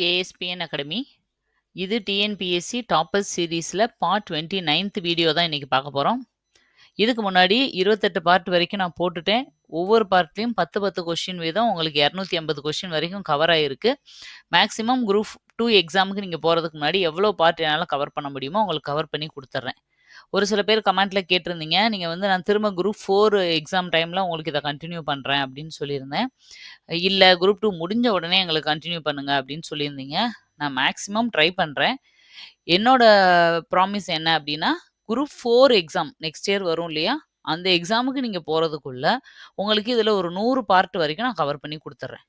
ASPN academy. இது TNPSC toppers சீரீஸில் part 29th video தான் இன்றைக்கி பார்க்க போகிறோம். இதுக்கு முன்னாடி 28 பார்ட் வரைக்கும் நான் போட்டுட்டேன். ஒவ்வொரு பார்ட்லேயும் 10 கொஸ்டின் வீதம் உங்களுக்கு 250 கொஸ்டின் வரைக்கும் கவர் ஆகிருக்கு. மேக்ஸிமம் குரூப் 2 எக்ஸாமுக்கு நீங்கள் போகிறதுக்கு முன்னாடி எவ்வளோ பார்ட் என்னால் கவர் பண்ண முடியுமோ உங்களுக்கு கவர் பண்ணி கொடுத்துட்றேன். ஒரு சில பேர் கமெண்ட்டில் கேட்டிருந்தீங்க, நீங்கள் நான் திரும்ப குரூப் 4 எக்ஸாம் டைமில் உங்களுக்கு இதை கண்டினியூ பண்ணுறேன் அப்படின்னு சொல்லியிருந்தேன். இல்லை குரூப் 2 முடிஞ்ச உடனே எங்களுக்கு கண்டினியூ பண்ணுங்க அப்படின்னு சொல்லியிருந்தீங்க. நான் மேக்ஸிமம் ட்ரை பண்ணுறேன். என்னோட ப்ராமிஸ் என்ன அப்படின்னா, குரூப் 4 எக்ஸாம் நெக்ஸ்ட் இயர் வரும் இல்லையா, அந்த எக்ஸாமுக்கு நீங்கள் போகிறதுக்குள்ள உங்களுக்கு இதில் ஒரு 100 பார்ட் வரைக்கும் நான் கவர் பண்ணி கொடுத்துட்றேன்.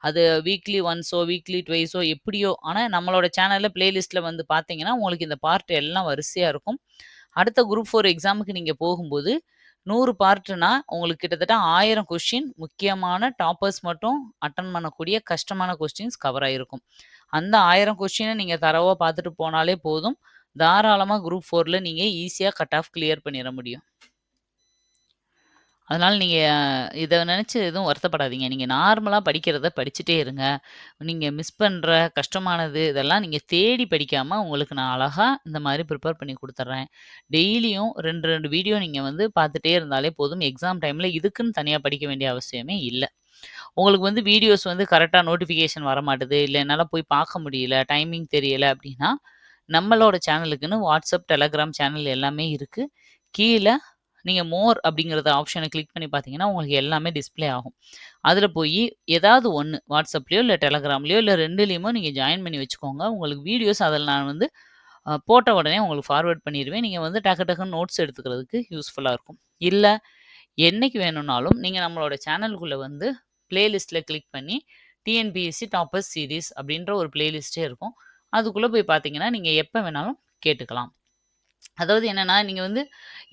அது வீக்லி ஒன்ஸோ வீக்லி ட்வைஸோ எப்படியோ, ஆனால் நம்மளோட சேனலில் பிளேலிஸ்ட்டில் வந்து பார்த்தீங்கன்னா உங்களுக்கு இந்த பார்ட் எல்லாம் வரிசையாக இருக்கும். அடுத்த குரூப் 4 எக்ஸாமுக்கு நீங்கள் போகும்போது 100 பார்ட்னா உங்களுக்கு கிட்டத்தட்ட 1000 கொஸ்டின், முக்கியமான டாப்பர்ஸ் மட்டும் அட்டன் பண்ணக்கூடிய கஷ்டமான கொஸ்டின்ஸ் கவர் ஆகிருக்கும். அந்த 1000 கொஸ்டினை நீங்கள் தரவாக பார்த்துட்டு போனாலே போதும். தாராளமாக குரூப் 4ல் நீங்கள் ஈஸியாக கட் ஆஃப் கிளியர் பண்ணிட முடியும். அதனால் நீங்கள் இதை நினச்சி எதுவும் வருத்தப்படாதீங்க. நீங்கள் நார்மலாக படிக்கிறத படிச்சுட்டே இருங்க. நீங்கள் மிஸ் பண்ணுற கஷ்டமானது இதெல்லாம் நீங்கள் தேடி படிக்காமல் உங்களுக்கு நான் அழகாக இந்த மாதிரி ப்ரிப்பேர் பண்ணி கொடுத்துட்றேன். டெய்லியும் 2 வீடியோ நீங்கள் வந்து பார்த்துட்டே இருந்தாலே போதும். எக்ஸாம் டைமில் இதுக்குன்னு தனியாக படிக்க வேண்டிய அவசியமே இல்லை. உங்களுக்கு வந்து வீடியோஸ் வந்து கரெக்டாக நோட்டிஃபிகேஷன் வர மாட்டுது, இல்லை என்னால் போய் பார்க்க முடியல, டைமிங் தெரியலை அப்படின்னா நம்மளோட சேனலுக்குன்னு வாட்ஸ்அப், டெலகிராம் சேனல் எல்லாமே இருக்குது. கீழே நீங்கள் மோர் அப்படிங்கிறத ஆப்ஷனை கிளிக் பண்ணி பார்த்தீங்கன்னா உங்களுக்கு எல்லாமே டிஸ்பிளே ஆகும். அதில் போய் ஏதாவது ஒன்று வாட்ஸ்அப்லேயோ இல்லை டெலகிராம்லேயோ இல்லை 2லேயுமோ நீங்கள் ஜாயின் பண்ணி வச்சுக்கோங்க. உங்களுக்கு வீடியோஸ் அதில் நான் வந்து போட்ட உடனே உங்களுக்கு ஃபார்வேர்ட் பண்ணிடுவேன். நீங்கள் வந்து டக்குன்னு நோட்ஸ் எடுத்துக்கிறதுக்கு யூஸ்ஃபுல்லாக இருக்கும். இல்லை என்னைக்கு வேணும்னாலும் நீங்கள் நம்மளோட சேனலுக்குள்ளே வந்து பிளேலிஸ்ட்டில் கிளிக் பண்ணி டிஎன்பிஎஸ்சி டாப்பர்ஸ் சீரீஸ் அப்படின்ற ஒரு பிளேலிஸ்ட்டே இருக்கும். அதுக்குள்ளே போய் பார்த்தீங்கன்னா நீங்கள் எப்போ வேணாலும் கேட்டுக்கலாம். அதாவது என்னென்னா, நீங்கள் வந்து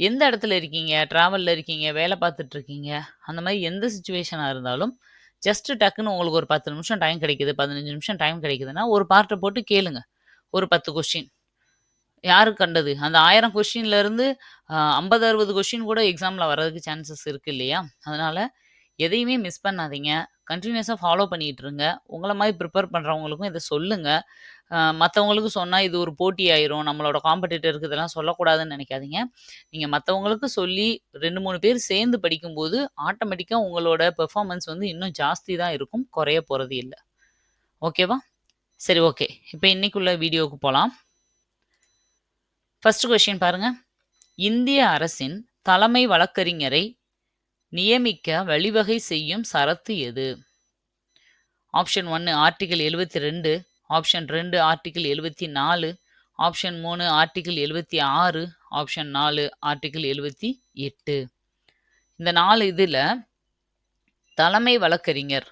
எந்த இடத்துல இருக்கீங்க, ட்ராவலில் இருக்கீங்க, வேலை பார்த்துட்ருக்கீங்க, அந்த மாதிரி எந்த சுச்சுவேஷனாக இருந்தாலும் ஜஸ்ட்டு டக்குன்னு உங்களுக்கு ஒரு 10 நிமிஷம் டைம் கிடைக்குது, 15 நிமிஷம் டைம் கிடைக்குதுன்னா ஒரு பார்ட்டை போட்டு கேளுங்க. ஒரு 10 கொஸ்டின் யாருக்கு கண்டது, அந்த 1000 கொஸ்டின்லேருந்து 50-60 கொஸ்டின் கூட எக்ஸாமில் வர்றதுக்கு சான்சஸ் இருக்குது இல்லையா? அதனால் எதையுமே மிஸ் பண்ணாதீங்க. கண்டினியூஸாக ஃபாலோ பண்ணிகிட்டு இருங்க. உங்களை மாதிரி ப்ரிப்பேர் பண்ணுறவங்களுக்கும் இதை சொல்லுங்கள். மற்றவங்களுக்கு சொன்னால் இது ஒரு போட்டி ஆயிரும், நம்மளோட காம்படிட்டருக்கு இதெல்லாம் சொல்லக்கூடாதுன்னு நினைக்காதீங்க. நீங்கள் மற்றவங்களுக்கு சொல்லி 2-3 பேர் சேர்ந்து படிக்கும்போது ஆட்டோமேட்டிக்காக உங்களோட பெர்ஃபார்மன்ஸ் வந்து இன்னும் ஜாஸ்தி தான் இருக்கும், குறைய போகிறது இல்லை. ஓகேவா? சரி, ஓகே. இப்போ இன்னைக்குள்ள வீடியோவுக்கு போகலாம். ஃபர்ஸ்ட் கொஸ்டின் பாருங்கள். இந்திய அரசின் தலைமை வழக்கறிஞரை நியமிக்க வழிவகை செய்யும் சரத்து எது? Option 1 article 72, option 2 article 74, option 3 article 76, option 4 article 78. இந்த 4 இதில் தலைமை வழக்கறிஞர்,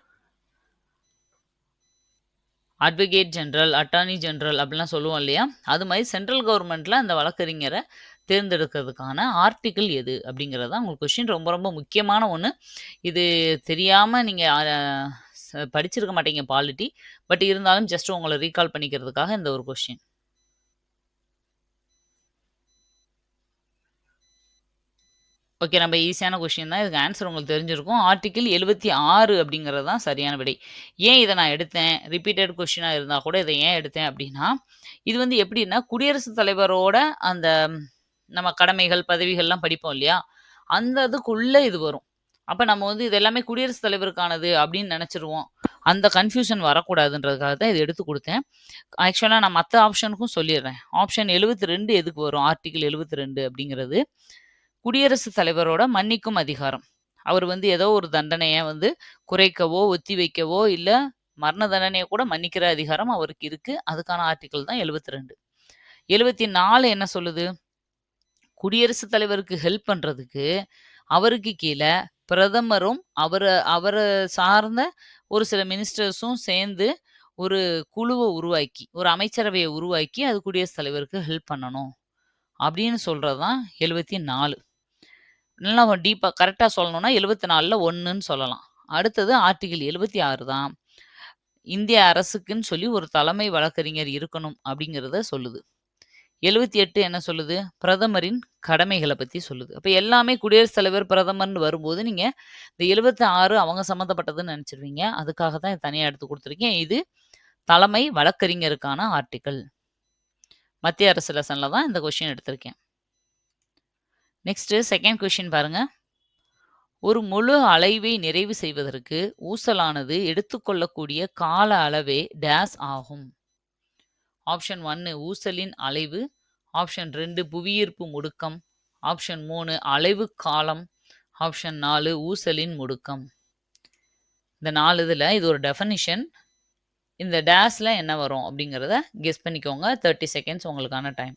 அட்வொகேட் ஜெனரல், அட்டார்னி ஜெனரல் அப்படிலாம் சொல்லுவோம் இல்லையா, அது மாதிரி சென்ட்ரல் கவர்மெண்ட்டில் அந்த வழக்கறிஞரை தேர்ந்தெடுக்கிறதுக்கான ஆர்டிக்கிள் எது அப்படிங்கிறது தான் உங்களுக்கு கொஸ்டின். ரொம்ப ரொம்ப முக்கியமான ஒன்று. இது தெரியாமல் நீங்கள் படிச்சிருக்க மாட்டீங்க பாலிட்டி, பட் இருந்தாலும் ஜஸ்ட் உங்களை ரீகால் பண்ணிக்கிறதுக்காக இந்த ஒரு கொஸ்டின். ஓகே, நம்ம ஈஸியான கொஸ்டின் தான். இதுக்கு ஆன்சர் உங்களுக்கு தெரிஞ்சிருக்கும். ஆர்டிக்கிள் 76 அப்படிங்கிறது தான் சரியான விடை. ஏன் இதை நான் எடுத்தேன், ரிப்பீட்டட் கொஸ்டினாக இருந்தால் கூட இதை ஏன் எடுத்தேன் அப்படின்னா, இது வந்து எப்படின்னா குடியரசுத் தலைவரோட அந்த நம்ம கடமைகள், பதவிகள்லாம் படிப்போம் இல்லையா, அந்த இதுக்குள்ளே இது வரும். அப்போ நம்ம வந்து இது எல்லாமே குடியரசுத் தலைவருக்கானது அப்படின்னு நினச்சிருவோம். அந்த கன்ஃபியூஷன் வரக்கூடாதுன்றதுக்காக தான் இது எடுத்து கொடுத்தேன். ஆக்சுவலாக நான் மற்ற ஆப்ஷனுக்கும் சொல்லிடுறேன். ஆப்ஷன் 72 எதுக்கு வரும்? ஆர்டிகிள் 72 அப்படிங்கிறது குடியரசுத் தலைவரோட மன்னிக்கும் அதிகாரம். அவர் வந்து ஏதோ ஒரு தண்டனையை வந்து குறைக்கவோ, ஒத்தி வைக்கவோ, இல்லை மரண தண்டனையை கூட மன்னிக்கிற அதிகாரம் அவருக்கு இருக்குது. அதுக்கான ஆர்டிகிள் தான் 72. 74 என்ன சொல்லுது? குடியரசுத் தலைவருக்கு ஹெல்ப் பண்ணுறதுக்கு அவருக்கு கீழே பிரதமரும் அவரை சார்ந்த ஒரு சில மினிஸ்டர்ஸும் சேர்ந்து ஒரு குழுவை உருவாக்கி, ஒரு அமைச்சரவையை உருவாக்கி அது குடியரசுத் தலைவருக்கு ஹெல்ப் பண்ணணும் அப்படின்னு சொல்கிறது தான் 74. நல்லா டீப்பாக கரெக்டாக சொல்லணும்னா 74ல் 1ன்னு சொல்லலாம். அடுத்தது ஆர்டிகிள் 76 தான் இந்திய அரசுக்குன்னு சொல்லி ஒரு தலைமை வழக்கறிஞர் இருக்கணும் அப்படிங்கிறத சொல்லுது. 78 என்ன சொல்லுது? பிரதமரின் கடமைகளை பற்றி சொல்லுது. அப்போ எல்லாமே குடியரசுத் தலைவர், பிரதமர்னு வரும்போது நீங்கள் இந்த 76 அவங்க சம்மந்தப்பட்டதுன்னு நினச்சிருவீங்க. அதுக்காக தான் தனியாக எடுத்து கொடுத்துருக்கேன். இது தலைமை வழக்கறிஞருக்கான ஆர்டிக்கிள். மத்திய அரசு லெசன்ல தான் இந்த கொஸ்டின் எடுத்திருக்கேன். நெக்ஸ்ட் செகண்ட் கொஸ்டின் பாருங்க. ஒரு முழு அலைவை நிறைவு செய்வதற்கு ஊசலானது எடுத்துக்கொள்ளக்கூடிய கால அளவே டேஸ் ஆகும். ஆப்ஷன் 1 ஊசலின் அலைவு, ஆப்ஷன் 2 புவியீர்ப்பு முடுக்கம், ஆப்ஷன் 3 அலைவு காலம், ஆப்ஷன் 4 ஊசலின் முடுக்கம். இந்த 4 இதுல இது ஒரு டெஃபனிஷன். இந்த டேஸ்ல என்ன வரும் அப்படிங்கிறத கெஸ் பண்ணிக்கோங்க. 30 செகண்ட்ஸ் உங்களுக்கான டைம்.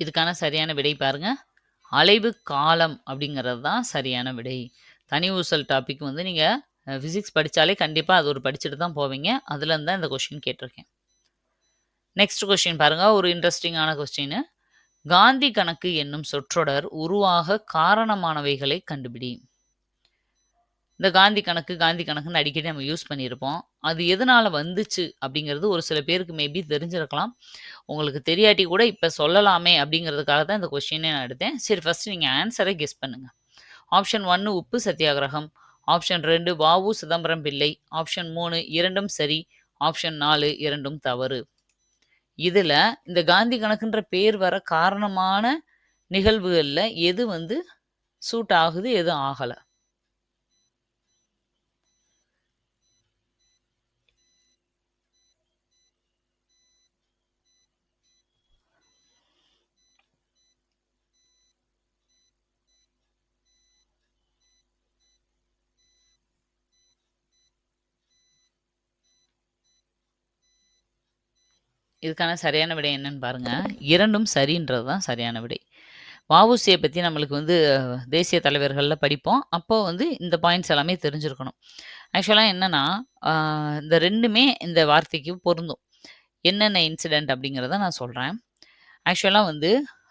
இதுக்கான சரியான விடை பாருங்க. அலைவு காலம் அப்படிங்கிறது தான் சரியான விடை. தனி ஊசல் டாபிக் வந்து நீங்கள் ஃபிசிக்ஸ் படித்தாலே கண்டிப்பாக அது ஒரு படிச்சுட்டு தான் போவீங்க. அதுலேருந்து தான் இந்த கொஸ்டின் கேட்டிருக்கேன். நெக்ஸ்ட் கொஸ்டின் பாருங்க. ஒரு இன்ட்ரெஸ்டிங்கான கொஸ்டின். காந்தி கணக்கு என்னும் சொற்றொடர் உருவாக காரணமானவைகளை கண்டுபிடி. இந்த காந்தி கணக்குன்னு அடிக்கடி நம்ம யூஸ் பண்ணியிருப்போம். அது எதனால வந்துச்சு அப்படிங்கிறது ஒரு சில பேருக்கு மேபி தெரிஞ்சிருக்கலாம். உங்களுக்கு தெரியாட்டி கூட இப்போ சொல்லலாமே அப்படிங்கிறதுக்காக தான் இந்த கொஸ்டினே நான் எடுத்தேன். சரி, ஃபர்ஸ்ட் நீங்கள் ஆன்சரை கெஸ் பண்ணுங்க. ஆப்ஷன் 1 உப்பு சத்தியாகிரகம், ஆப்ஷன் 2 வ.உ. சிதம்பரம் பிள்ளை, ஆப்ஷன் 3 இரண்டும் சரி, ஆப்ஷன் 4 இரண்டும் தவறு. இதுல இந்த காந்தி கணக்குன்ற பேர் வர காரணமான நிகழ்வுகள்ல எது வந்து சூட் ஆகுது, எது ஆகல? இதுக்கான சரியான விடை என்னன்னு பாருங்க. இரண்டும் சரின்றது தான் சரியான விடை. வ.உ.சியை பற்றி நம்மளுக்கு வந்து தேசிய தலைவர்களில் படிப்போம். அப்போ வந்து இந்த பாயிண்ட்ஸ் எல்லாமே தெரிஞ்சிருக்கணும். ஆக்சுவலாக என்னன்னா இந்த ரெண்டுமே இந்த வார்த்தைக்கு பொருந்தும். என்னென்ன இன்சிடென்ட் அப்படிங்கிறத நான் சொல்கிறேன். ஆக்சுவலாக வந்து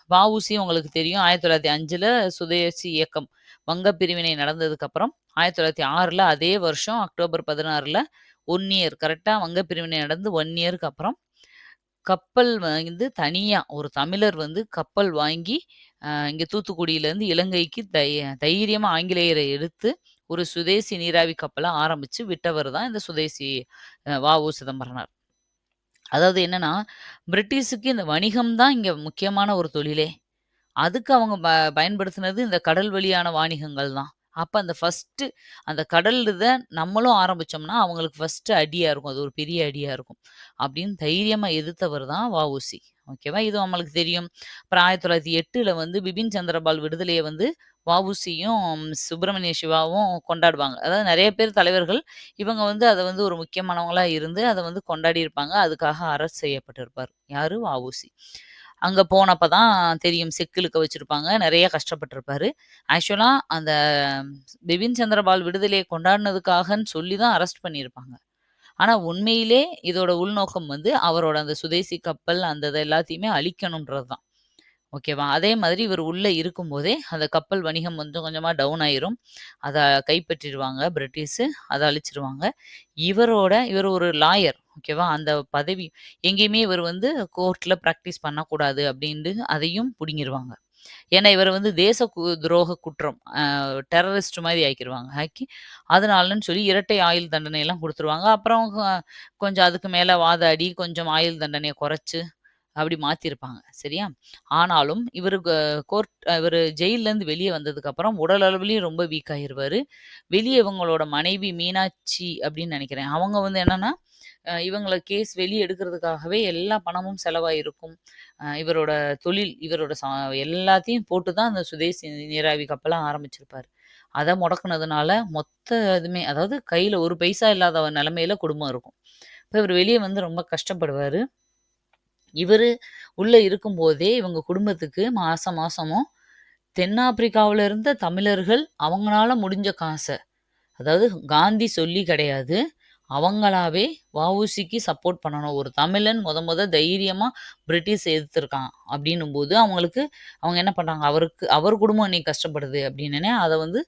வ.உ.சி உங்களுக்கு தெரியும் 1905 சுதேசி இயக்கம் வங்க பிரிவினை நடந்ததுக்கப்புறம் 1906 அதே வருஷம் அக்டோபர் 16 1 இயர் கரெக்டாக வங்க பிரிவினை நடந்து 1 இயருக்கு அப்புறம் கப்பல் வந்து தனியா ஒரு தமிழர் வந்து கப்பல் வாங்கி இங்க தூத்துக்குடியிலேருந்து இலங்கைக்கு தைரியமா ஆங்கிலேயரை எடுத்து ஒரு சுதேசி நீராவி கப்பலை ஆரம்பிச்சு விட்டவர் தான் இந்த சுதேசி வ.உ. சிதம்பரனார். அதாவது என்னன்னா, பிரிட்டிஷுக்கு இந்த வணிகம் தான் இங்க முக்கியமான ஒரு தொழிலே. அதுக்கு அவங்க பயன்படுத்தினது இந்த கடல் வழியான வாணிகங்கள் தான். அப்ப அந்த ஃபர்ஸ்ட்டு அந்த கடல் இத நம்மளும் ஆரம்பிச்சோம்னா, அவங்களுக்கு ஃபர்ஸ்ட்டு அடியா இருக்கும். அது ஒரு பெரிய அடியா இருக்கும். அப்படின்னு தைரியமா எதிர்த்தவர் தான் வ.உ.சி. ஓகேவா? இது நம்மளுக்கு தெரியும். அப்புறம் 1908ல வந்து பிபின் சந்திரபால் விடுதலைய வந்து வ.உ.சியும், சுப்பிரமணிய சிவாவும் கொண்டாடுவாங்க. அதாவது நெறைய பேர் தலைவர்கள், இவங்க வந்து அத வந்து ஒரு முக்கியமானவங்களா இருந்து அத வந்து கொண்டாடியிருப்பாங்க. அதுக்காக அரெஸ்ட் செய்யப்பட்டிருப்பார். யாரு? வ.உ.சி. அங்க போனப்ப தான் தெரியும். செக்கு இழுக்க வச்சிருப்பாங்க. நெறைய கஷ்டப்பட்டுருப்பாரு. ஆக்சுவலா அந்த பிபின் சந்திரபால் விடுதலைய கொண்டாடினதுக்காகன்னு சொல்லி தான் அரெஸ்ட் பண்ணியிருப்பாங்க. ஆனா உண்மையிலே இதோட உள்நோக்கம் வந்து அவரோட அந்த சுதேசி கப்பல் அந்த இத எல்லாத்தையுமே அழிக்கணும்ன்றது தான். ஓகேவா? அதே மாதிரி இவர் உள்ள இருக்கும்போதே அந்த கப்பல் வணிகம் கொஞ்சம் கொஞ்சமா டவுன் ஆயிரும். அத கைப்பற்றிருவாங்க பிரிட்டிஷு. அத அழிச்சிருவாங்க. இவர் ஒரு லாயர். ஓகேவா? அந்த பதவி எங்கேயுமே இவர் வந்து கோர்ட்ல பிராக்டிஸ் பண்ணக்கூடாது அப்டின்ட்டு அதையும் புடுங்கிருவாங்க. ஏன்னா இவர வந்து துரோக குற்றம் டெரரிஸ்ட் மாரி ஆக்கிருவாங்க. அதனாலன்னு சொல்லி இரட்டை ஆயுள் தண்டனைலாம் குடுத்துருவாங்க. அப்புறம் கொஞ்சம் அதுக்கு மேல வாதாடி கொஞ்சம் ஆயுள் தண்டனைய குறைச்சு அப்படி மாத்திருப்பாங்க. சரியா? ஆனாலும் இவரு ஜெயில்லேருந்து வெளிய வந்ததுக்கப்புறம் உடல் அளவிலயும் ரொம்ப வீக் ஆயிருவாரு. வெளிய இவங்களோட மனைவி மீனாட்சி அப்படின்னு நெனைக்கிறேன். அவங்க வந்து என்னன்னா, இவங்கள கேஸ் வெளிய எடுக்கிறதுக்காகவே எல்லா பணமும் செலவாயிருக்கும். இவரோட தொழில், இவரோட எல்லாத்தையும் போட்டு தான் அந்த சுதேசி நீராவி கப்பல ஆரம்பிச்சிருப்பாரு. அத முடக்குனதுனால மொத்த இதுமே அதாவது கையில ஒரு பைசா இல்லாத நெலைமையில குடும்பம் இருக்கும். இப்ப இவரு வெளிய வந்து ரொம்ப கஷ்டப்படுவாரு. இவரு உள்ள இருக்கும்போதே இவங்க குடும்பத்துக்கு மாசம் மாசமும் தென்னாப்பிரிக்காவுல இருந்த தமிழர்கள் அவங்கனால முடிஞ்ச காச, அதாவது காந்தி சொல்லி கிடையாது. அவங்களாவே வ.உ.சிக்கு சப்போர்ட் பண்ணணும். ஒரு தமிழன் மொத தைரியமா பிரிட்டிஷ் எதிர்த்திருக்கான் அப்படின்னும்போது, அவங்க என்ன பண்றாங்க, அவர் குடும்பம் இன்னைக்கு கஷ்டப்படுது அப்படின்னோனே, அத வந்து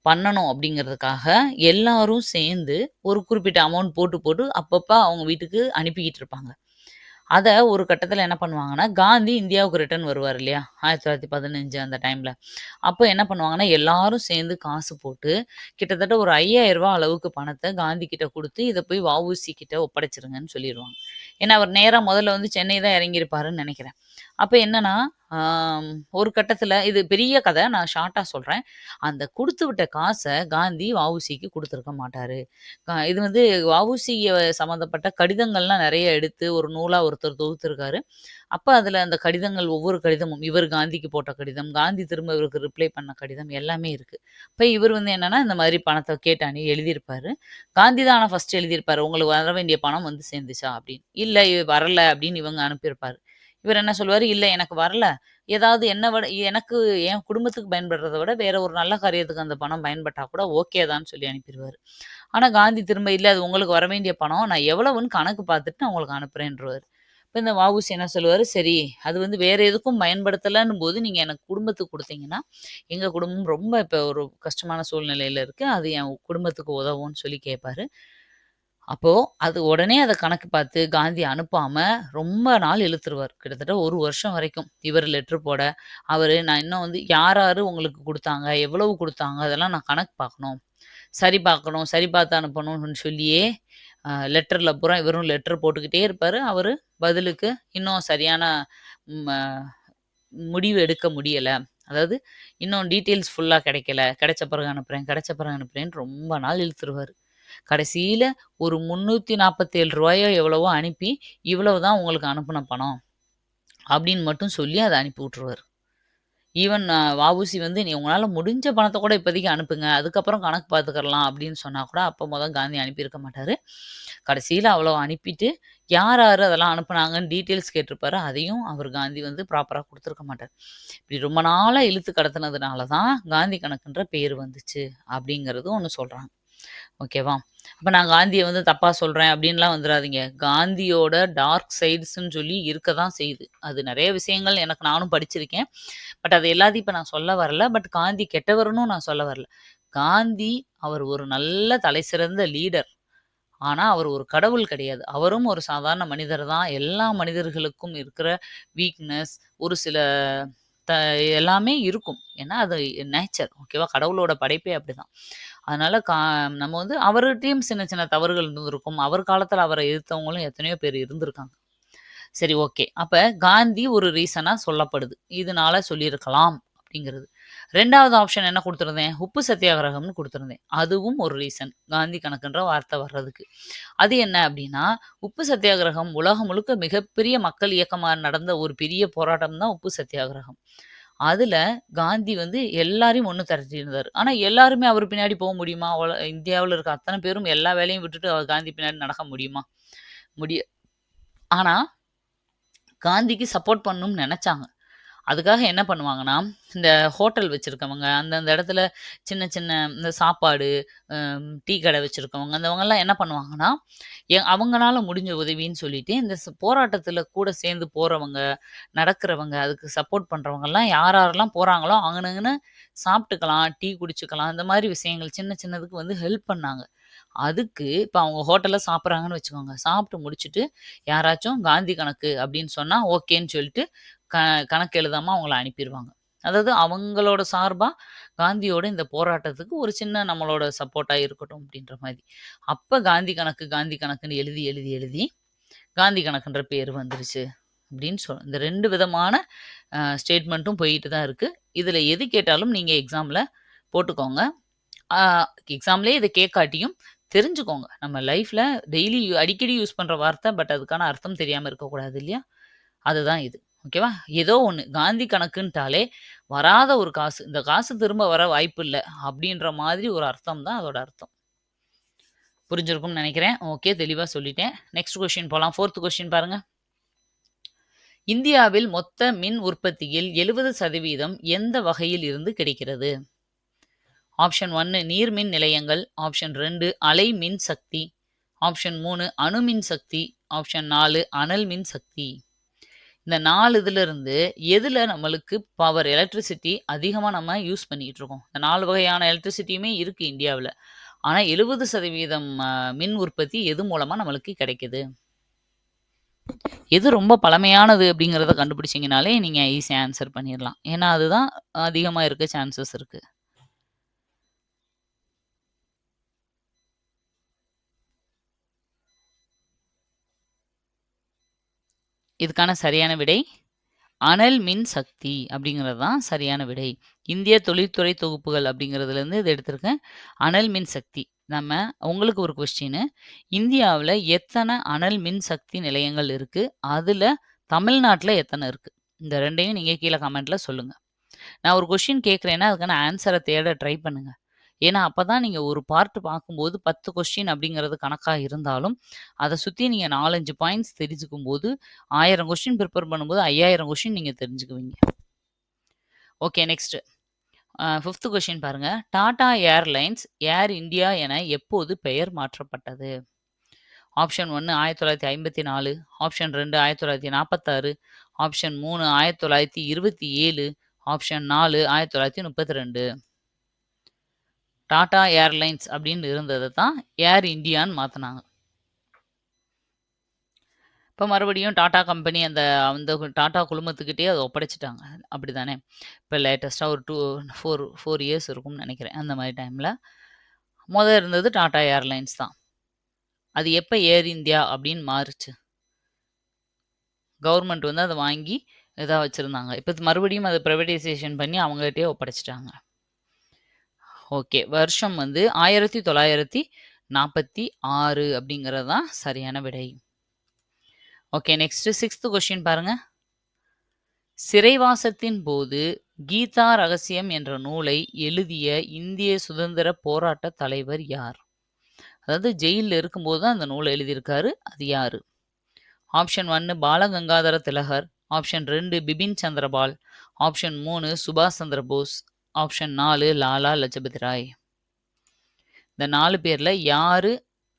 பண்ணணும் அப்படிங்கிறதுக்காக எல்லாரும் சேர்ந்து ஒரு குறிப்பிட்ட அமௌண்ட் போட்டு அப்பப்ப அவங்க வீட்டுக்கு அனுப்பிக்கிட்டு இருப்பாங்க. அத ஒரு கட்டத்தில என்ன பண்ணுவாங்கன்னா, காந்தி இந்தியாவுக்கு ரிட்டர்ன் வருவாரு இல்லையா? 1915 அந்த டைம்ல. அப்ப என்ன பண்ணுவாங்கன்னா, எல்லாரும் சேர்ந்து காசு போட்டு, கிட்டத்தட்ட ஒரு ரூ. 5000 அளவுக்கு பணத்த காந்தி கிட்ட குடுத்து, இத போய் வ.உ.சி கிட்ட ஒப்படைச்சுருங்கன்னு சொல்லிருவாங்க. ஏன்னா, அவர் நேரா முதல்ல வந்து சென்னை தான் இறங்கியிருப்பாருன்னு நெனைக்கிறேன். அப்ப என்னன்னா, ஆம் ஒரு கட்டத்தில இது பெரிய கத. நான் ஷார்ட்டா சொல்றேன். அந்த குடுத்து விட்ட காச காந்தி வ.உ.சிக்கு குடுத்துருக்க மாட்டாரு. இது வந்து வ.உ.சி சம்மந்தப்பட்ட கடிதங்கள்லாம் நெறைய எடுத்து ஒரு நூலா ஒருத்தர் தொகுத்திருக்காரு. அப்ப அதுல அந்த கடிதங்கள் ஒவ்வொரு கடிதமும், இவர் காந்திக்கு போட்ட கடிதம், காந்தி திரும்ப இவருக்கு ரிப்ளை பண்ண கடிதம் எல்லாமே இருக்கு. இப்ப இவர் வந்து என்னன்னா, இந்த மாரி பணத்த கேட்டு எழுதியிருப்பாரு. காந்தி தான் ஆனா ஃபர்ஸ்ட் எழுதியிருப்பாரு. "உங்களுக்கு வர வேண்டிய பணம் வந்து சேர்ந்துச்சா?" அப்படின்னு. "இல்ல வரல" அப்படின்னு இவங்க அனுப்பியிருப்பாரு. இவர் என்ன சொல்லுவாரு, "இல்ல எனக்கு வரல. ஏதாவது என்ன விட எனக்கு என் குடும்பத்துக்கு பயன்படுறத விட வேற ஒரு நல்ல காரியத்துக்கு அந்த பணம் பயன்பட்டா கூட ஓகே தான்னு" சொல்லி அனுப்பிருவாரு. ஆனா காந்தி திரும்ப, "இல்ல அது உங்களுக்கு வரவேண்டிய பணம். நான் எவ்வளவுன்னு கணக்கு பார்த்துட்டு நான் உங்களுக்கு அனுப்புறேன்ருவாரு." இப்ப இந்த வ.உ.சி என்ன சொல்லுவாரு, "சரி அது வந்து வேற எதுக்கும் பயன்படுத்தலன்னும்போது நீங்க எனக்கு குடும்பத்துக்கு குடுத்தீங்கன்னா, எங்க குடும்பம் ரொம்ப இப்ப ஒரு கஷ்டமான சூழ்நிலையில இருக்கு. அது என் குடும்பத்துக்கு உதவும்ன்னு" சொல்லி கேட்பாரு. அப்போ அது உடனே அத கணக்கு பார்த்து காந்தி அனுப்பாம ரொம்ப நாள் இழுத்துருவாரு. கிட்டத்தட்ட 1 வருஷம் வரைக்கும். இவரு லெட்டர் போட, நான் இன்னும் வந்து யார் யாரு உங்களுக்கு குடுத்தாங்க? எவ்வளவு குடுத்தாங்க? அதெல்லாம் நான் கணக்கு பார்க்கணும். சரி பார்க்கணும், சரி பார்த்து அனுப்பணும்னு சொல்லியே லெட்டர்ல பூரா இவரும் லெட்டர் போட்டுக்கிட்டே இருப்பாரு. அவரு பதிலுக்கு இன்னும் சரியான ம் அ முடிவு எடுக்க முடியல. அதாவது இன்னும் டீட்டெயில்ஸ் ஃபுல்லா கிடைக்கல. கிடைச்ச பிறகு அனுப்புறேன், கிடைச்ச பிறகு அனுப்புறேன்னு ரொம்ப நாள் இழுத்துருவாரு. கடைசியில ஒரு ரூ. 347 எவ்வளவோ அனுப்பி, "இவ்வளவு தான் உங்களுக்கு அனுப்புன பணம்" அப்படின்னு மட்டும் சொல்லி அத அனுப்பி விட்டுருவாரு. ஈவன் வ.உ.சி வந்து, "நீ உங்களால முடிஞ்ச பணத்த கூட இப்போதைக்கு அனுப்புங்க. அதுக்கப்புறம் கணக்கு பார்த்துக்கிறலாம்" அப்படின்னு சொன்னா கூட, அப்ப காந்தி அனுப்பியிருக்க மாட்டாரு. கடைசியில அவ்வளோ அனுப்பிட்டு, யார் யாரு அதெல்லாம் அனுப்புனாங்கன்னு டீட்டெயில்ஸ் கேட்டிருப்பாரு. அதையும் காந்தி வந்து ப்ராப்பரா குடுத்துருக்க மாட்டாரு. இப்படி ரொம்ப நாளா இழுத்து கடத்துனதுனால தான் காந்தி கணக்குன்ற பேரு வந்துச்சு, அப்படிங்கிறது ஒண்ணு சொல்றாங்க. ஓகேவா? அப்ப நான் காந்திய வந்து தப்பா சொல்றேன் அப்டின்லாம் வந்துராதீங்க. காந்தியோட டார்க் சைட்ஸ்ன்னு சொல்லி இருக்க தான் செய்யுது. அது நெறைய விஷயங்கள் நானும் படிச்சிருக்கேன். பட் அது எல்லாத்தையும் இப்ப நான் சொல்ல வரல. பட் காந்தி கெட்டவர்ன்னும் நான் சொல்ல வரல. காந்தி அவர் ஒரு நல்ல தலைசிறந்த லீடர். ஆனா, அவர் ஒரு கடவுள் கிடையாது. அவரும் ஒரு சாதாரண மனிதர் தான். எல்லா மனிதர்களுக்கும் இருக்கிற வீக்னஸ், ஒரு சில த எல்லாமே இருக்கும். ஏன்னா, அது நேச்சர். ஓகேவா? கடவுளோட படைப்பே அப்படிதான். அதனால நம்ம வந்து அவர்கிட்டயும் சின்ன சின்ன தவறுகள் இருந்திருக்கும். அவர் காலத்துல அவர எதிர்த்தவங்களும் எத்தனையோ பேர் இருந்திருக்காங்க. சரி ஓகே. அப்ப காந்தி ஒரு ரீசனா சொல்லப்படுது. இதனால சொல்லியிருக்கலாம் அப்படிங்கிறது. 2வது ஆப்ஷன் என்ன குடுத்திருந்தேன்? உப்பு சத்தியாகிரகம்னு குடுத்திருந்தேன். அதுவும் ஒரு ரீசன். காந்தி கணக்குன்ற வார்த்தை வர்றதுக்கு. அது என்ன அப்படின்னா, உப்பு சத்தியாகிரகம் உலகம் முழுக்க மிகப்பெரிய மக்கள் இயக்கமா நடந்த ஒரு பெரிய போராட்டம் தான் உப்பு சத்தியாகிரகம். அதுல காந்தி வந்து எல்லாரையும் ஒண்ணு திரட்டியிருந்தாரு. ஆனா எல்லாருமே அவர் பின்னாடி போ முடியுமா? இந்தியாவுல இருக்க அத்தன பேரும் எல்லா வேலையும் விட்டுட்டு அவர் காந்தி பின்னாடி நடக்க முடியுமா? முடிய ஆனா காந்திக்கு சப்போர்ட் பண்ணணும்னு நெனச்சாங்க. அதுக்காக என்ன பண்ணுவாங்கன்னா, இந்த ஹோட்டல் வச்சிருக்கவங்க, அந்தந்த இடத்துல சின்ன சின்ன இந்த சாப்பாடு, டீ கடை வச்சிருக்கவங்க, அந்தவங்கலாம் என்ன பண்ணுவாங்கன்னா, அவங்கனால முடிஞ்ச உதவின்னு சொல்லிட்டு, இந்த போராட்டத்துல கூட சேர்ந்து போறவங்க, நடக்கிறவங்க, அதுக்கு சப்போர்ட் பண்றவங்கலாம் யார் யாரெல்லாம் போறாங்களோ, அங்கனங்கன்னு சாப்பிட்டுக்கலாம், டீ குடிச்சுக்கலாம், இந்த மாரி விஷயங்கள் சின்ன சின்னதுக்கு வந்து ஹெல்ப் பண்ணாங்க. அதுக்கு இப்ப அவங்க ஹோட்டல்ல சாப்பிடுறாங்கன்னு வச்சுக்கோங்க. சாப்பிட்டு முடிச்சுட்டு, யாராச்சும் காந்தி கணக்கு அப்படின்னு சொன்னா, ஓகேன்னு சொல்லிட்டு க கணக்கு எழுதாம அவங்கள அனுப்பிருவாங்க. அதாவது அவங்களோட சார்பா காந்தியோட இந்த போராட்டத்துக்கு ஒரு சின்ன நம்மளோட சப்போர்ட்டா இருக்கட்டும் அப்படின்ற மாரி. அப்ப காந்தி கணக்குன்னு எழுதி காந்தி கணக்குன்ற பேரு வந்துருச்சு அப்படின்னு இந்த 2 விதமான ஸ்டேட்மெண்ட்டும் போயிட்டு தான் இருக்கு. இதுல எது கேட்டாலும் நீங்க எக்ஸாம்ல போட்டுக்கோங்க. ஆ எக்ஸாம்லயே இத கேட்காட்டியும் தெரிஞ்சுக்கோங்க. நம்ம லைஃப்ல டெய்லி அடிக்கடி யூஸ் பண்ற வார்த்தை. பட் அதுக்கான அர்த்தம் தெரியாம இருக்கக்கூடாது இல்லையா? அதுதான் இது. ஓகேவா? ஏதோ ஒண்ணு காந்தி கணக்குன்ட்டாலே வராத ஒரு காசு. இந்த காசு திரும்ப வர வாய்ப்பில்ல. அப்டின்ற மாதிரி ஒரு அர்த்தம் தான் அதோட அர்த்தம். புரிஞ்சிருக்கும்னு நெனைக்கிறேன். ஓகே தெளிவா சொல்லிட்டேன். நெக்ஸ்ட் கொஸ்டின் போலாம். 4த் கொஸ்டின் பாருங்க. இந்தியாவில் மொத்த மின் உற்பத்தியில் 70% எந்த வகையில் இருந்து கிடைக்கிறது? ஆப்ஷன் 1 நீர்மின் நிலையங்கள். ஆப்ஷன் 2 அலை மின் சக்தி. ஆப்ஷன் 3 அணுமின் சக்தி. ஆப்ஷன் 4 அனல் மின் சக்தி. இந்த 4 இதிலிருந்து எதுல நம்மளுக்கு பவர் எலக்ட்ரிசிட்டி அதிகமா நம்ம யூஸ் பண்ணிட்டு இருக்கோம்? இந்த 4 வகையான எலக்ட்ரிசிட்டியுமே இருக்கு இந்தியாவுல. ஆனா 70% மின் உற்பத்தி எது மூலமா நம்மளுக்கு கிடைக்குது? எது ரொம்ப பழமையானது அப்படிங்கிறத கண்டுபிடிச்சீங்கனாலே, நீங்க ஈஸியா ஆன்சர் பண்ணிறலாம். ஏன்னா, அதுதான் அதிகமா இருக்க சான்சஸ் இருக்கு. இதுக்கான சரியான விடை, அனல் மின் சக்தி அப்படிங்கிறது தான் சரியான விடை. இந்திய தொழில்துறை தொகுப்புகள் அப்படிங்கிறதுலேருந்து இத எடுத்திருக்கேன். அனல் மின் சக்தி. நம்ம உங்களுக்கு ஒரு கொஸ்டினு. இந்தியாவுல எத்தன அனல் மின் சக்தி நிலையங்கள் இருக்கு? அதுல தமிழ்நாட்டுல எத்தன இருக்கு? இந்த 2யும் நீங்க கீழ கமெண்ட்ல சொல்லுங்க. நான் ஒரு கொஸ்டின் கேட்கிறேன்னா, அதுக்கான ஆன்ஸர தேட ட்ரை பண்ணுங்க. ஏன்னா, அப்பதான் நீங்க ஒரு பார்ட் பார்க்கும்போது 10 கொஸ்டின் அப்படிங்கிறது கணக்கா இருந்தாலும், அத சுத்தி நீங்க 4, 5 பாயிண்ட்ஸ் தெரிஞ்சுக்கும்போது, 1000 கொஸ்டின் ப்ரிப்பேர் பண்ணும்போது 5000 கொஸ்டின் நீங்க தெரிஞ்சுக்குவீங்க. Okay next. 5த் கொஸ்டின் பாருங்க. டாடா ஏர்லைன்ஸ், ஏர் இந்தியா என எப்போது பெயர் மாற்றப்பட்டது? Option 1 1954, option 2 1946, option 3 1927, option 4 1932. Tata airlines அப்படின்னு இருந்தத தான் ஏர் இண்டியான்னு மாத்துனாங்க. இப்ப மறுபடியும் டாடா கம்பெனி அந்த அந்த டாடா குழுமத்துக்கிட்டயே அத ஒப்படைச்சுட்டாங்க. அப்படிதானே? இப்ப லேட்டஸ்ட்டா ஒரு 4 இயர்ஸ் இருக்கும்னு நெனைக்கிறேன். அந்த மாரி டைம்ல. இருந்தது டாடா ஏர்லைன்ஸ் தான். அது எப்ப ஏர் இந்தியா அப்படின்னு மாறுச்சு? கவர்மெண்ட் வந்து அத வாங்கி இதா வச்சிருந்தாங்க. இப்ப மறுபடியும் அத பிரைவேடைசேஷன் பண்ணி அவங்ககிட்டயே ஒப்படைச்சுட்டாங்க. ஓகே. வருஷம் வந்து 1946 அப்படிங்கிறது தான் சரியான விடை. ஓகே. நெக்ஸ்ட் 6த் கொஸ்டின் பாருங்க. சிறைவாசத்தின் போது கீதா ரகசியம் என்ற நூலை எழுதிய இந்திய சுதந்திர போராட்ட தலைவர் யார்? அதாவது ஜெயில்ல இருக்கும்போது தான் அந்த நூலை எழுதியிருக்காரு. அது யாரு? ஆப்ஷன் 1 பாலகங்காதர திலகர், ஆப்ஷன் 2 பிபின் சந்திரபால், ஆப்ஷன் 3 சுபாஷ் சந்திர போஸ், ஆப்ஷன் 4 லாலா லஜபதி ராய். இந்த 4 பேர்ல யாரு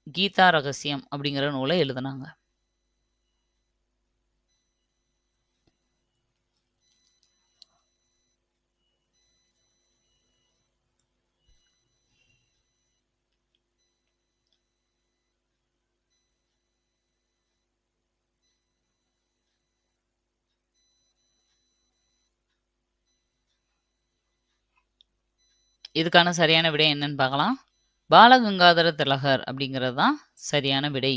கீதா ரகசியம் அப்படிங்கிற நூலை எழுதுனாங்க? இதுக்கான சரியான விடை என்னன்னு பார்க்கலாம். பாலகங்காதர திலகர் அப்படிங்கிறது தான் சரியான விடை.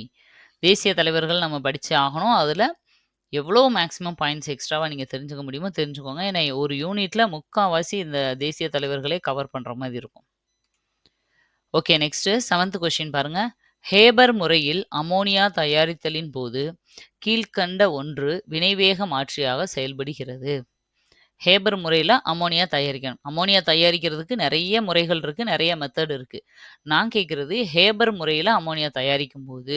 தேசிய தலைவர்கள் நம்ம படிச்சே ஆகணும். அதுல எவ்வளோ மேக்ஸிமம் பாயிண்ட்ஸ் எக்ஸ்ட்ராவா நீங்க தெரிஞ்சுக்க முடியுமோ தெரிஞ்சுக்கோங்க. ஏன்னா ஒரு யூனிட்ல முக்காவாசி இந்த தேசிய தலைவர்களே கவர் பண்ற மாதிரி இருக்கும். ஓகே நெக்ஸ்ட் 7th கொஸ்டின் பாருங்க. ஹேபர் முறையில் அமோனியா தயாரித்தலின் போது கீழ்க்கண்ட ஒன்று வினைவேக மாற்றியாக செயல்படுகிறது. ஹேபர் முறையில அமோனியா தயாரிக்கணும். அமோனியா தயாரிக்கிறதுக்கு நெறைய முறைகள் இருக்கு. நெறைய மெத்தட் இருக்கு. நான் கேட்கிறது ஹேபர் முறையில அமோனியா தயாரிக்கும்போது,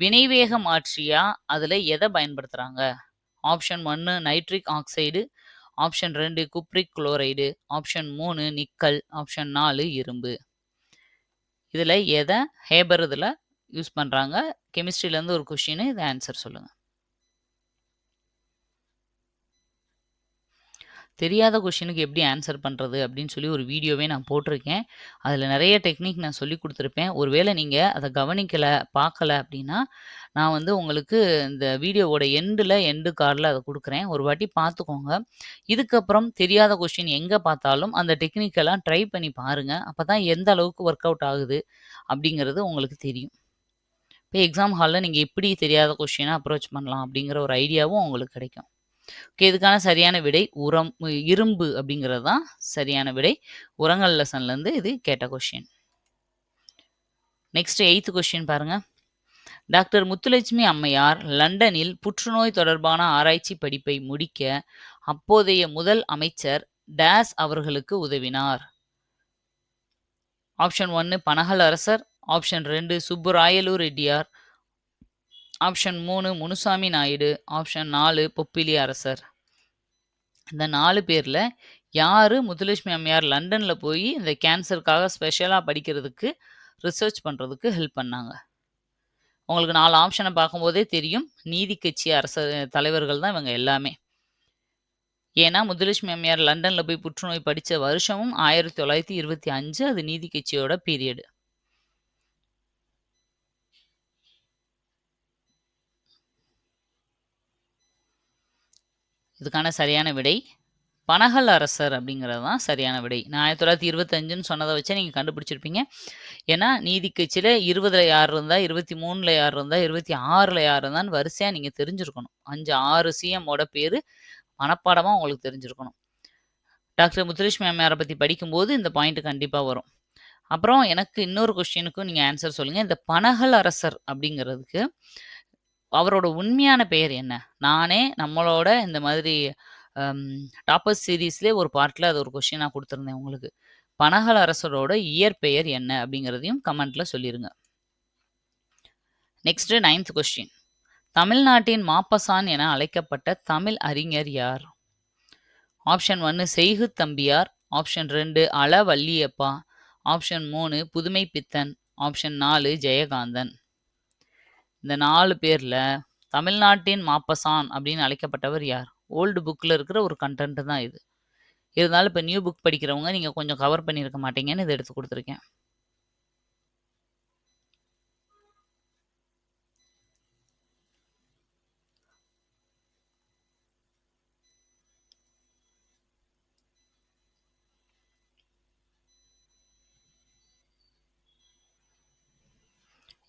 வினைவேக மாற்றியா அதுல எத பயன்படுத்துறாங்க? Option 1 nitric oxide, option 2 cupric chloride, option 3 nickel, option 4 இரும்பு. இதுல எத ஹேபர் இதுல யூஸ் பண்றாங்க? கெமிஸ்ட்ரில இருந்து ஒரு கொஸ்டின். இத ஆன்சர் சொல்லுங்க. தெரியாத கொஸ்டினுக்கு எப்படி ஆன்சர் பண்ணுறது அப்படின்னு சொல்லி ஒரு வீடியோவே நான் போட்டிருக்கேன். அதில் நிறைய டெக்னிக் நான் சொல்லி கொடுத்துருப்பேன். ஒருவேளை நீங்கள் அதை கவனிக்கலை பார்க்கல அப்படின்னா நான் வந்து உங்களுக்கு இந்த வீடியோவோட எண்டு கார்டில் அதை கொடுக்குறேன். ஒரு வாட்டி பார்த்துக்கோங்க. இதுக்கப்புறம் தெரியாத கொஸ்டின் எங்கே பார்த்தாலும் அந்த டெக்னிக்கெல்லாம் ட்ரை பண்ணி பாருங்கள். அப்போ தான் எந்த அளவுக்கு ஒர்க் அவுட் ஆகுது அப்படிங்கிறது உங்களுக்கு தெரியும். இப்போ எக்ஸாம் ஹாலில் நீங்கள் எப்படி தெரியாத கொஸ்டினை அப்ரோச் பண்ணலாம் அப்படிங்கிற ஒரு ஐடியாவும் உங்களுக்கு கிடைக்கும். ஓகே. இதுக்கான சரியான விடை இரும்பு அப்படிங்கிறது தான் சரியான விடை. உரங்கள் லெசன்லேருந்து இது கேட்ட கொஸ்டின். நெக்ஸ்ட் 8th கொஸ்டின் பாருங்க. டாக்டர் முத்துலட்சுமி அம்மையார் லண்டனில் புற்றுநோய் தொடர்பான ஆராய்ச்சி படிப்பை முடிக்க அப்போதைய முதல் அமைச்சர் டேஸ் அவர்களுக்கு உதவினார்? Option 1 Panagal Arasar, option 2 Subbarayalu Reddiar, option 3 Munusamy Naidu, option 4 Bobbili Arasar. இந்த 4 பேர்ல யாரு முத்துலட்சுமி அம்மையார் லண்டன்ல போய் இந்த கேன்சருக்காக ஸ்பெஷலா படிக்கிறதுக்கு, ரிசர்ச் பண்றதுக்கு ஹெல்ப் பண்ணாங்க? உங்களுக்கு 4 ஆப்ஷன பார்க்கும்போதே தெரியும். நீதி கட்சி தலைவர்கள் தான் இவங்க எல்லாமே. ஏன்னா, முத்துலட்சுமி அம்மையார் லண்டன்ல போய் புற்றுநோய் படிச்ச வருஷமும் 1925. அது நீதி கட்சியோட பீரியடு. இதுக்கான சரியான விடை பனகல் அரசர் அப்படிங்கிறது தான் சரியான விடை. நான் 1925ன்னு சொன்னத வச்சே நீங்க கண்டுபிடிச்சிருப்பீங்க. ஏன்னா, நீதி கட்சியில 20ல யார் இருந்தா, 23ல யார் இருந்தா, 26ல யார் இருந்தான்னு வரிசையா நீங்க தெரிஞ்சிருக்கணும். 6 சிஎம்மோட பேரு மனப்பாடமா உங்களுக்கு தெரிஞ்சிருக்கணும். டாக்டர் முத்துலட்சுமி அம்மையார பத்தி படிக்கும்போது இந்த பாயிண்ட் கண்டிப்பா வரும். அப்புறம் எனக்கு இன்னொரு கொஸ்டினுக்கும் நீங்க ஆன்சர் சொல்லுங்க. இந்த பனகல் அரசர் அப்படிங்கிறதுக்கு அவரோட உண்மையான பெயர் என்ன? நானே நம்மளோட இந்த மாதிரி அம் டாப்பர்ஸ் சீரிஸ்லயே ஒரு பார்ட்ல அது ஒரு கொஸ்டினா குடுத்திருந்தேன் உங்களுக்கு. பனகல் அரசரோட இயற்பெயர் என்ன? அப்படிங்கிறதையும் கமெண்ட்ல சொல்லிருங்க. Next 9th question. தமிழ்நாட்டின் மாப்பசான் என அழைக்கப்பட்ட தமிழ் அறிஞர் யார்? ஆப்ஷன் 1 செய்கு தம்பியார், ஆப்ஷன் 2 அள வள்ளியப்பா, ஆப்ஷன் 3 புதுமை பித்தன், ஆப்ஷன் 4 ஜெயகாந்தன். இந்த 4 பேர்ல தமிழ்நாட்டின் மாப்பசான் அப்படின்னு அழைக்கப்பட்டவர் யார்? ஓல்டு புக்ல இருக்கிற ஒரு கண்டென்ட் தான் இது. இருந்தாலும் இப்போ நியூ புக் படிக்கிறவங்க நீங்க கொஞ்சம் கவர் பண்ணியிருக்க மாட்டீங்கன்னு இதை எடுத்து கொடுத்துருக்கேன்.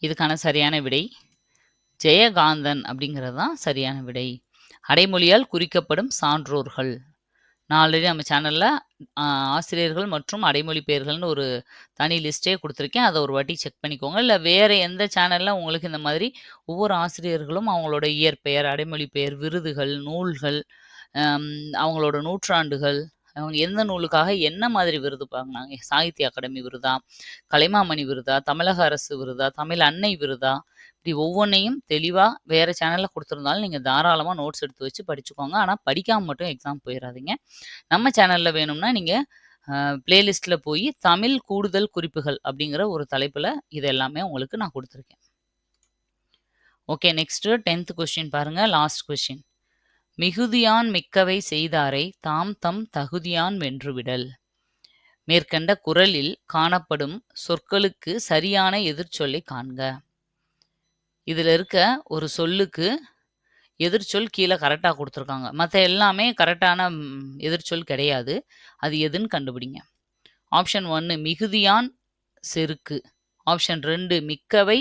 இதுக்கான சரியான விடை ஜெயகாந்தன் அப்படிங்கிறது தான் சரியான விடை. அடைமொழியால் குறிக்கப்படும் சான்றோர்கள். நான் ஆல்ரெடி நம்ம சேனல்ல ஆசிரியர்கள் மற்றும் அடைமொழி பெயர்கள்னு ஒரு தனி லிஸ்ட்டே கொடுத்துருக்கேன். அதை ஒரு வாட்டி செக் பண்ணிக்கோங்க. இல்லை வேறு எந்த சேனலில் உங்களுக்கு இந்த மாதிரி ஒவ்வொரு ஆசிரியர்களும் அவங்களோட இயற்பெயர், அடைமொழி பெயர், விருதுகள், நூல்கள், அவங்களோட நூற்றாண்டுகள், அவங்க எந்த நூலுக்காக என்ன மாதிரி விருது வாங்கினாங்க, சாகித்ய அகாடமி விருதா, கலைமாமணி விருதா, தமிழக அரசு விருதா, தமிழ் அன்னை விருதா, இப்படி ஒவ்வொன்றையும் தெளிவாக வேறு சேனலில் கொடுத்துருந்தாலும் நீங்கள் தாராளமாக நோட்ஸ் எடுத்து வச்சு படிச்சுக்கோங்க. ஆனால் படிக்காமல் மட்டும் எக்ஸாம் போயிடாதீங்க. நம்ம சேனலில் வேணும்னா நீங்கள் பிளேலிஸ்ட்டில் போய் தமிழ் கூடுதல் குறிப்புகள் அப்படிங்கிற ஒரு தலைப்பில் இது எல்லாமே உங்களுக்கு நான் கொடுத்துருக்கேன். ஓகே, நெக்ஸ்ட்டு 10th கொஸ்டின் பாருங்கள். Last question. மிகுதியான் மிக்கவை செய்தாரை தாம் தம் தகுதியான் வென்றுவிடல். மேற்கண்ட குறளில் காணப்படும் சொற்களுக்கு சரியான எதிர்ச்சொல்லை காண்க. இதில் இருக்க ஒரு சொல்லுக்கு எதிர்ச்சொல் கீழே கரெக்டாக கொடுத்துருக்காங்க. மற்ற எல்லாமே கரெக்டான எதிர்ச்சொல் கிடையாது. அது எதுன்னு கண்டுபிடிங்க. ஆப்ஷன் 1 மிகுதியான் செருக்கு, ஆப்ஷன் 2 மிக்கவை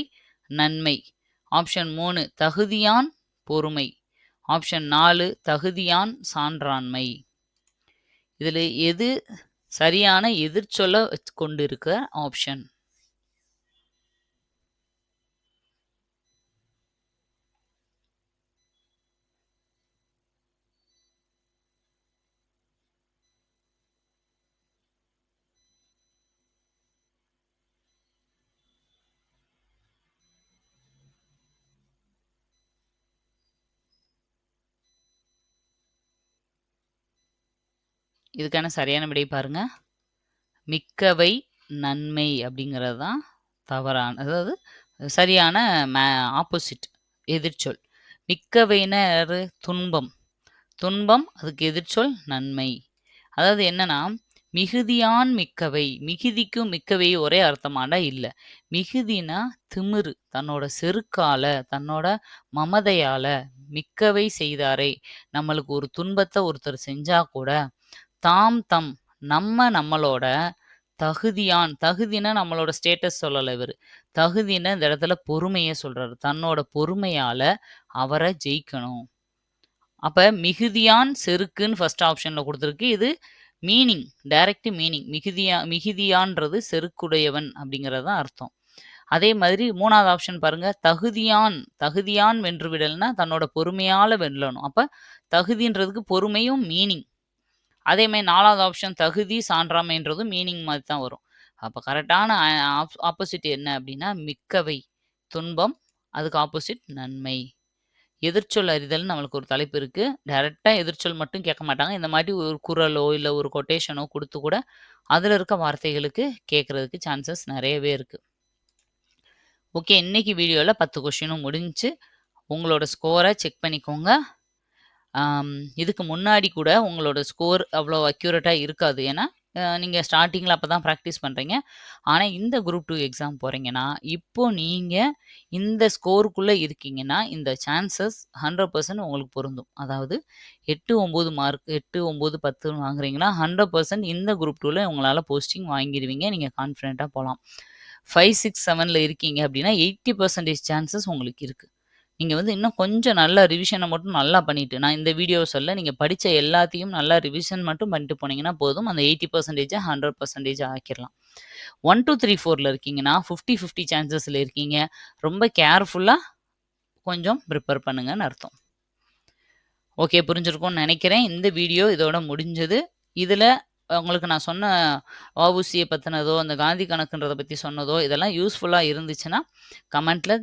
நன்மை, ஆப்ஷன் 3 தகுதியான் பொறுமை, ஆப்ஷன் 4 தகுதியான் சான்றாண்மை. இதில் எது சரியான எதிர்ச்சொல்ல கொண்டிருக்க ஆப்ஷன்? இதுக்கான சரியான விடை பாருங்க. மிக்கவை நன்மை அப்படிங்கிறது தான் தவறான, அதாவது சரியான ஆப்போசிட் எதிர்ச்சொல். மிக்கவைனா யாரு? துன்பம். துன்பம் அதுக்கு எதிர்ச்சொல் நன்மை. அதாவது என்னன்னா, மிகுதியான் மிக்கவை, மிகுதிக்கும் மிக்கவை ஒரே அர்த்தமாண்டா இல்லை. மிகுதினா திமிரு, தன்னோட செருக்கால, தன்னோட மமதையால மிக்கவை செய்தாரை. நம்மளுக்கு ஒரு துன்பத்தை ஒருத்தர் செஞ்சா கூட தாம் தம் நம்மளோட தகுதியான், தகுதினா நம்மளோட ஸ்டேட்டஸ் சொல்லலை இவர், தகுதினா இந்த இடத்துல பொறுமையை சொல்றாரு. தன்னோட பொறுமையால அவரை ஜெயிக்கணும். அப்ப மிகுதியான் செருக்குன்னு ஃபர்ஸ்ட் ஆப்ஷன்ல கொடுத்துருக்கு. இது மீனிங், டைரக்ட் மீனிங். மிகுதியான்றது செருக்குடையவன் அப்படிங்கிறது தான் அர்த்தம். அதே மாதிரி 3வது ஆப்ஷன் பாருங்க, தகுதியான், தகுதியான் வென்று விடல்னா தன்னோட பொறுமையால வெல்லணும். அப்ப தகுதின்றதுக்கு பொறுமையும் மீனிங். அதே மாதிரி 4வது ஆப்ஷன் தகுதி சான்றாமைன்றதும் மீனிங் மாதிரி தான் வரும். அப்ப கரெக்டான ஆப்போசிட் என்ன அப்படின்னா மிக்கவை துன்பம், அதுக்கு ஆப்போசிட் நன்மை. எதிர்ச்சொல் அறிதல்னு நம்மளுக்கு ஒரு தலைப்பு இருக்கு. டைரக்டா எதிர்ச்சொல் மட்டும் கேட்க மாட்டாங்க. இந்த மாதிரி ஒரு குறளோ இல்ல ஒரு கொட்டேஷனோ கொடுத்து கூட அதுல இருக்க வார்த்தைகளுக்கு கேட்கறதுக்கு சான்சஸ் நிறையவே இருக்கு. ஓகே. இன்னைக்கு வீடியோல 10 கொஸ்டினும் முடிஞ்சுச்சு. உங்களோட ஸ்கோர செக் பண்ணிக்கோங்க. ஆம், இதுக்கு முன்னாடி கூட உங்களோட ஸ்கோர் அவ்வளோ அக்யூரேட்டா இருக்காது. ஏன்னா, நீங்க ஸ்டார்ட்டிங்ல அப்பதான் பிராக்டிஸ் பண்றீங்க. ஆனா, இந்த குரூப் 2 எக்ஸாம் போறீங்கன்னா, இப்போ நீங்க இந்த ஸ்கோருக்குள்ள இருக்கீங்கன்னா, இந்த சான்சஸ் 100% உங்களுக்கு பொருந்தும். அதாவது 8, 9 மார்க் 8, 9, 10 வாங்குறீங்கன்னா, 100% இந்த குரூப் 2ல உங்களால போஸ்டிங் வாங்கிருவீங்க. நீங்க கான்ஃபிடென்ட்டா போலாம். 5, 6, 7ல இருக்கீங்க அப்படின்னா, 80% சான்சஸ் உங்களுக்கு இருக்கு. நீங்க வந்து இன்னும் கொஞ்சம் நல்லா ரிவிஷன மட்டும் நல்லா பண்ணிட்டு, நான் இந்த வீடியோஸ்ல நீங்க படிச்ச எல்லாத்தையும் நல்லா ரிவிஷன் மட்டும் பண்ணிட்டு போனீங்கன்னா போதும். அந்த 80% 100% ஆக்கிரலாம். 1, 2, 3, 4ல இருக்கீங்கன்னா, 50, 50 சான்சஸ்ல இருக்கீங்க. ரொம்ப கேர்ஃபுல்லா கொஞ்சம் ப்ரிப்பேர் பண்ணுங்கன்னு அர்த்தம். ஓகே, புரிஞ்சிருக்கும்னு நெனைக்கிறேன். இந்த வீடியோ இதோட முடிஞ்சது. இதுல உங்களுக்கு நான் சொன்ன வ.உ.சி.ய பத்தினதோ, அந்த காந்தி கணக்குன்றத பத்தி சொன்னதோ, இதெல்லாம் யூஸ்ஃபுல்லா இருந்துச்சுன்னா, கமெண்ட்ல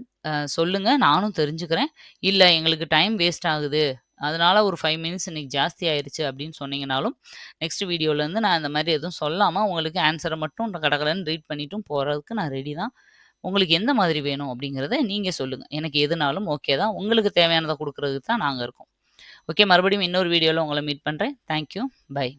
சொல்லுங்க. நானும் தெரிஞ்சுக்கிறேன். இல்ல எங்களுக்கு டைம் வேஸ்ட் ஆகுது. அதனால ஒரு 5 மினிட்ஸ் இன்னைக்கு ஜாஸ்தி ஆயிருச்சு அப்படின்னு சொன்னீங்கனாலும், நெக்ஸ்ட் வீடியோலருந்து நான் இந்த மாரி எதுவும் சொல்லாம, உங்களுக்கு ஆன்ஸர மட்டும் கடகடன்னு ரீட் பண்ணிட்டும் போறதுக்கு நான் ரெடி தான். உங்களுக்கு எந்த மாதிரி வேணும் அப்படிங்கிறத நீங்க சொல்லுங்க. எனக்கு எதுனாலும் ஓகே தான். உங்களுக்கு தேவையானத குடுக்குறதுக்கு தான் நாங்க இருக்கோம். ஓகே, மறுபடியும் இன்னொரு வீடியோல உங்கள மீட் பண்றேன். Thank you. பை.